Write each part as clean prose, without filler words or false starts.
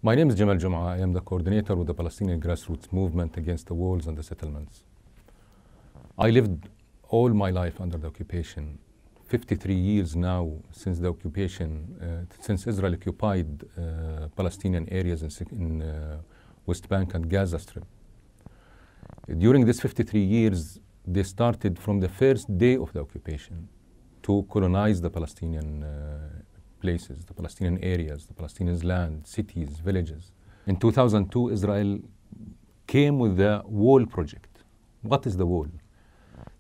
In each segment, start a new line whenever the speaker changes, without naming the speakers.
My name is Jamal Juma. I am the coordinator of the Palestinian grassroots movement against the walls and the settlements. I lived all my life under the occupation. 53 years now since the occupation, since Israel occupied Palestinian areas in West Bank and Gaza Strip. During this 53 years, they started from the first day of the occupation to colonize the Palestinian places, the Palestinian areas, the Palestinians' land, cities, villages. In 2002, Israel came with the wall project. What is the wall?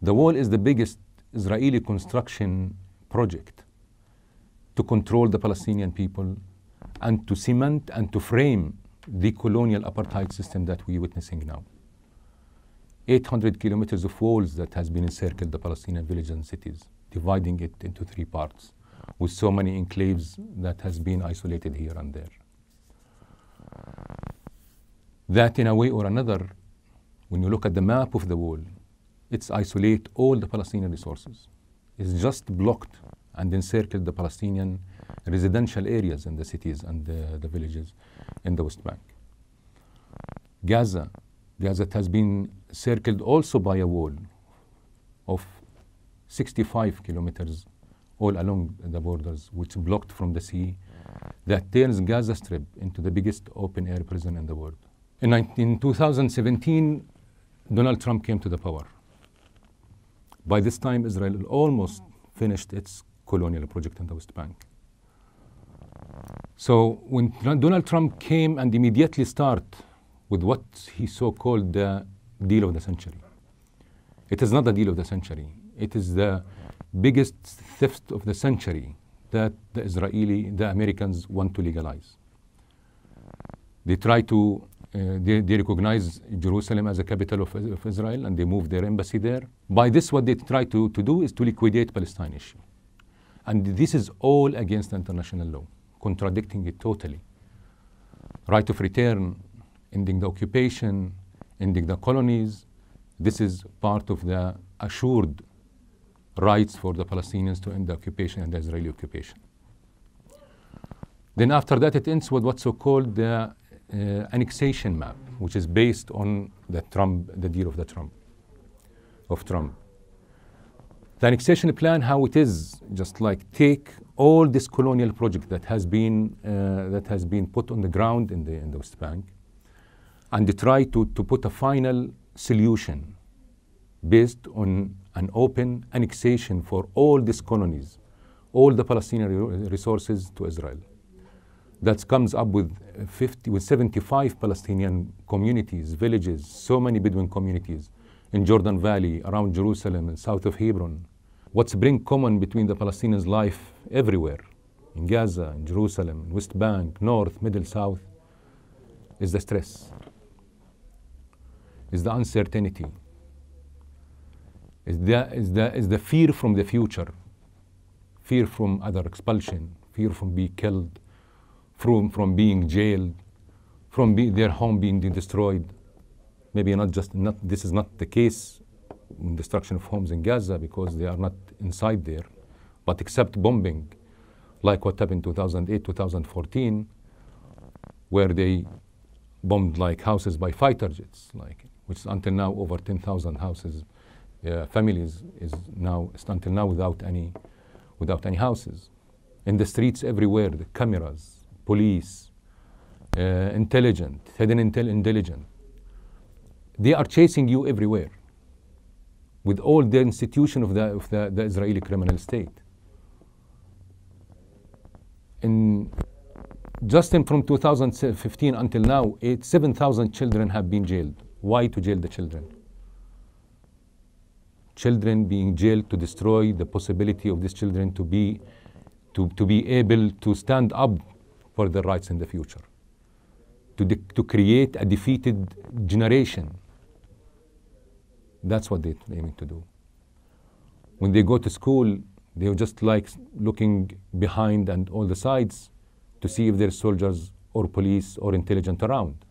The wall is the biggest Israeli construction project to control the Palestinian people and to cement and to frame the colonial apartheid system that we're witnessing now. 800 kilometers of walls that has been encircled the Palestinian villages and cities, dividing it into 3 parts, with so many enclaves that has been isolated here and there. That in a way or another, when you look at the map of the wall, it's isolate all the Palestinian resources. It's just blocked and encircled the Palestinian residential areas in the cities and the villages in the West Bank. Gaza has been circled also by a wall of 65 kilometers all along the borders, which blocked from the sea, that turns Gaza Strip into the biggest open-air prison in the world. In 2017, Donald Trump came to the power. By this time, Israel almost finished its colonial project in the West Bank. So when Donald Trump came and immediately started with what he so-called the deal of the century. It is not the deal of the century. It is the biggest theft of the century that the Americans want to legalize. They try to, they recognize Jerusalem as a capital of Israel, and they move their embassy there. By this, what they try to do is to liquidate Palestine issue. And this is all against international law, contradicting it totally. Right of return, ending the occupation, ending the colonies. This is part of the assured rights for the Palestinians to end the occupation and the Israeli occupation. Then after that, it ends with what's so-called the annexation map, which is based on the deal of Trump. The annexation plan, how it is, just like take all this colonial project that has been put on the ground in the West Bank, and they try to put a final solution based on an open annexation for all these colonies, all the Palestinian resources to Israel. That comes up with 75 Palestinian communities, villages, so many Bedouin communities in Jordan Valley, around Jerusalem, and south of Hebron. What's bring common between the Palestinians' life everywhere, in Gaza, in Jerusalem, in West Bank, North, Middle, South, is the stress, is the uncertainty, is the fear from the future, fear from other expulsion, fear from being killed, from being jailed, from their home being destroyed. Maybe this is not the case in destruction of homes in Gaza because they are not inside there, but except bombing, like what happened in 2008, 2014, where they bombed like houses by fighter jets, which is until now over 10,000 houses, families is until now without any houses. In the streets everywhere, the cameras, police, hidden intelligence. They are chasing you everywhere with all the institution of the Israeli criminal state. Just from 2015 until now, 7,000 children have been jailed. Why to jail the children? Children being jailed to destroy the possibility of these children to be able to stand up for their rights in the future, to create a defeated generation. That's what they're aiming to do. When they go to school, they're just like looking behind and all the sides to see if there's soldiers or police or intelligence around.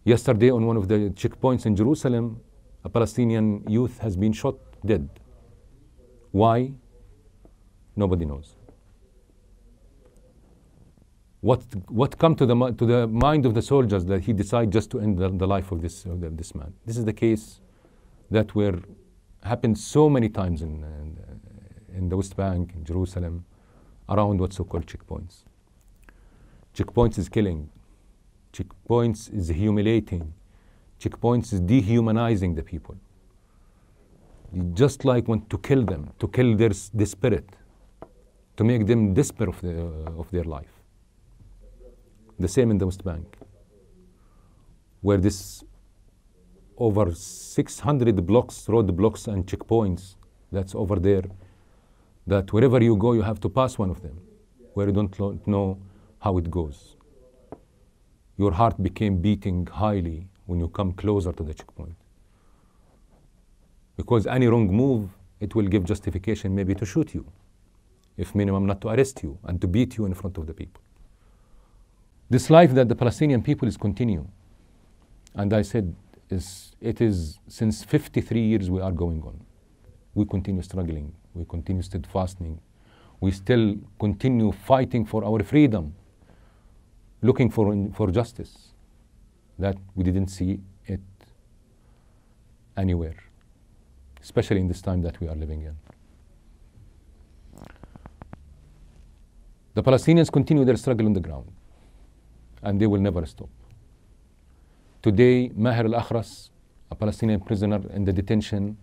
Yesterday, on one of the checkpoints in Jerusalem, a Palestinian youth has been shot dead. Why? Nobody knows. What come to the mind of the soldiers that he decide just to end the life of this man? This is the case that happened so many times in the West Bank, in Jerusalem, around what's so-called checkpoints. Checkpoints is killing. Checkpoints is humiliating. Checkpoints is dehumanizing the people. You just like want to kill them, to kill their spirit, to make them despair of their life. The same in the West Bank, where this over 600 blocks, road blocks and checkpoints that's over there, that wherever you go, you have to pass one of them, where you don't know how it goes. Your heart became beating highly when you come closer to the checkpoint. Because any wrong move, it will give justification maybe to shoot you, if minimum not to arrest you and to beat you in front of the people. This life that the Palestinian people is continue, and I said, it is since 53 years we are going on. We continue struggling, we continue steadfasting, we still continue fighting for our freedom, looking for justice, that we didn't see it anywhere, especially in this time that we are living in. The Palestinians continue their struggle on the ground, and they will never stop. Today, Maher al-Akhras, a Palestinian prisoner in the detention,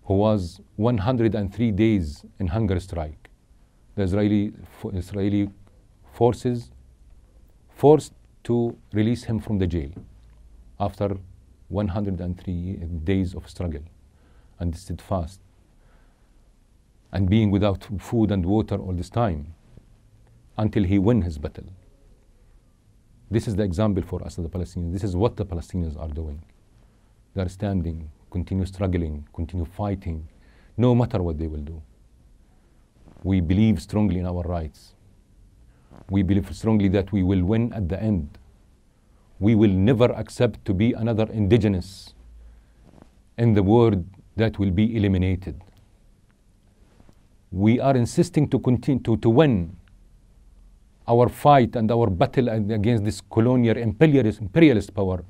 who was 103 days in hunger strike. The Israeli forces forced to release him from the jail after 103 days of struggle and steadfast and being without food and water all this time until he won his battle. This is the example for us, the Palestinians. This is what the Palestinians are doing. They are standing, continue struggling, continue fighting, no matter what they will do. We believe strongly in our rights. We believe strongly that we will win at the end. We will never accept to be another indigenous in the world that will be eliminated. We are insisting to continue to win our fight and our battle against this colonial imperialist power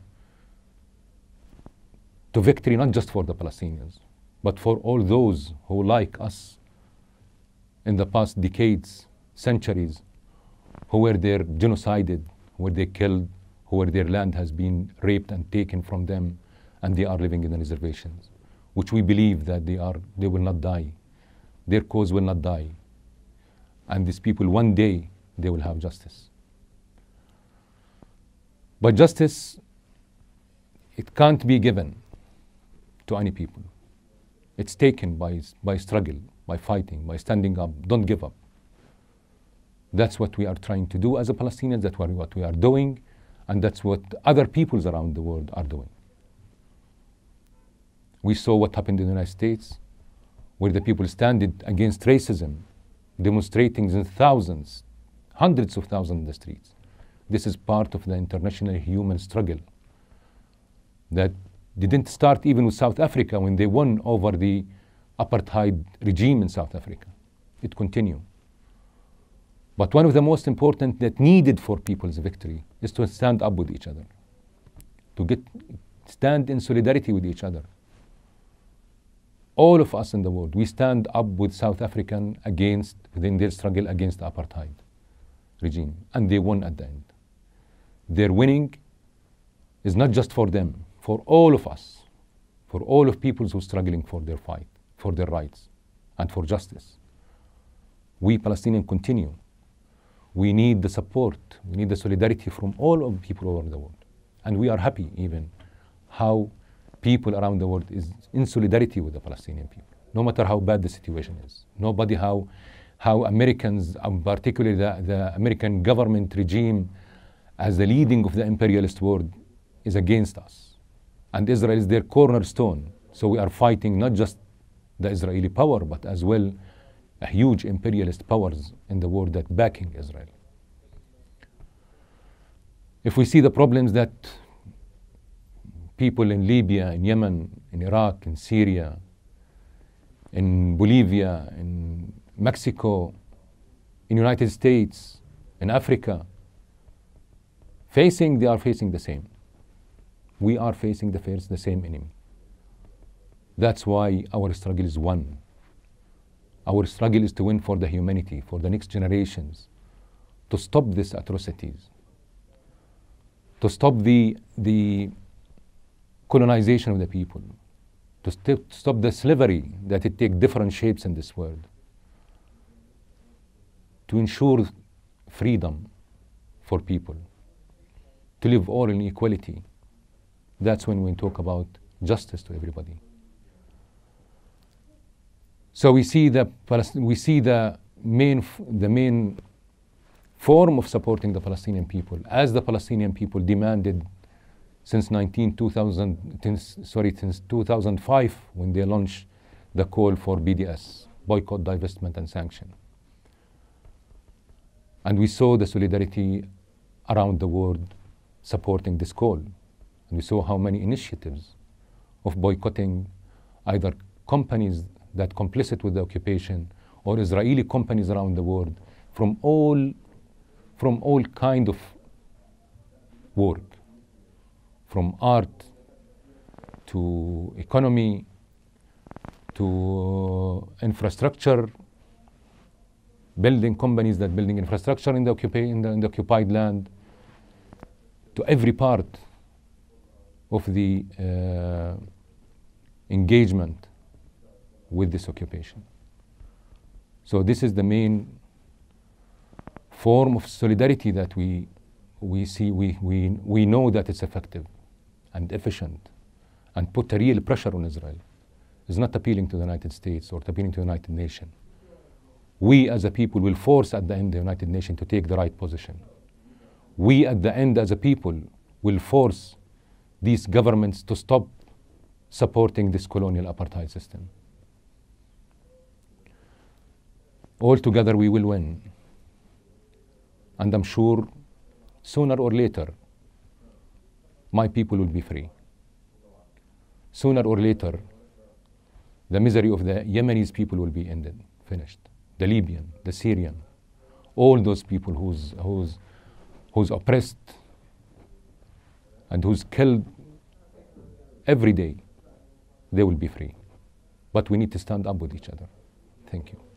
to victory, not just for the Palestinians, but for all those who, like us, in the past decades, centuries, who were there genocided, who were they killed, who were their land has been raped and taken from them, and they are living in the reservations, which we believe that they will not die. Their cause will not die. And these people, one day, they will have justice. But justice, it can't be given to any people. It's taken by struggle, by fighting, by standing up. Don't give up. That's what we are trying to do as a Palestinians. That's what we are doing, and that's what other peoples around the world are doing. We saw what happened in the United States, where the people stood against racism, demonstrating in thousands, hundreds of thousands in the streets. This is part of the international human struggle that didn't start even with South Africa when they won over the apartheid regime in South Africa. It continued. But one of the most important that needed for people's victory is to stand up with each other, to stand in solidarity with each other. All of us in the world, we stand up with South African within their struggle against the apartheid regime, and they won at the end. Their winning is not just for them, for all of us, for all of peoples who are struggling for their fight, for their rights, and for justice. We Palestinians continue. We need the support, we need the solidarity from all of the people all over the world. And we are happy even how people around the world is in solidarity with the Palestinian people, no matter how bad the situation is. Nobody how Americans, particularly the American government regime as the leading of the imperialist world, is against us. And Israel is their cornerstone. So we are fighting not just the Israeli power, but as well a huge imperialist powers in the world that backing Israel. If we see the problems that people in Libya, in Yemen, in Iraq, in Syria, in Bolivia, in Mexico, in United States, in Africa, They are facing the same. We are facing the same enemy. That's why our struggle is one. Our struggle is to win for the humanity, for the next generations, to stop these atrocities, to stop the colonization of the people, to stop the slavery that it takes different shapes in this world, to ensure freedom for people, to live all in equality. That's when we talk about justice to everybody. So we see the main form of supporting the Palestinian people, as the Palestinian people demanded since 2005, when they launched the call for BDS, boycott, divestment, and sanction. And we saw the solidarity around the world supporting this call. And we saw how many initiatives of boycotting either companies that complicit with the occupation or Israeli companies around the world from all kind of work, from art to economy to infrastructure, building companies that building infrastructure in the occupied land, to every part of the engagement with this occupation. So this is the main form of solidarity that we see. We know that it's effective and efficient and put a real pressure on Israel. It's not appealing to the United States or appealing to the United Nations. We as a people will force at the end the United Nations to take the right position. We at the end as a people will force these governments to stop supporting this colonial apartheid system. All together we will win. And I'm sure sooner or later, my people will be free. Sooner or later, the misery of the Yemenis people will be ended, finished. The Libyan, the Syrian, all those people who's oppressed and who's killed every day, they will be free. But we need to stand up with each other. Thank you.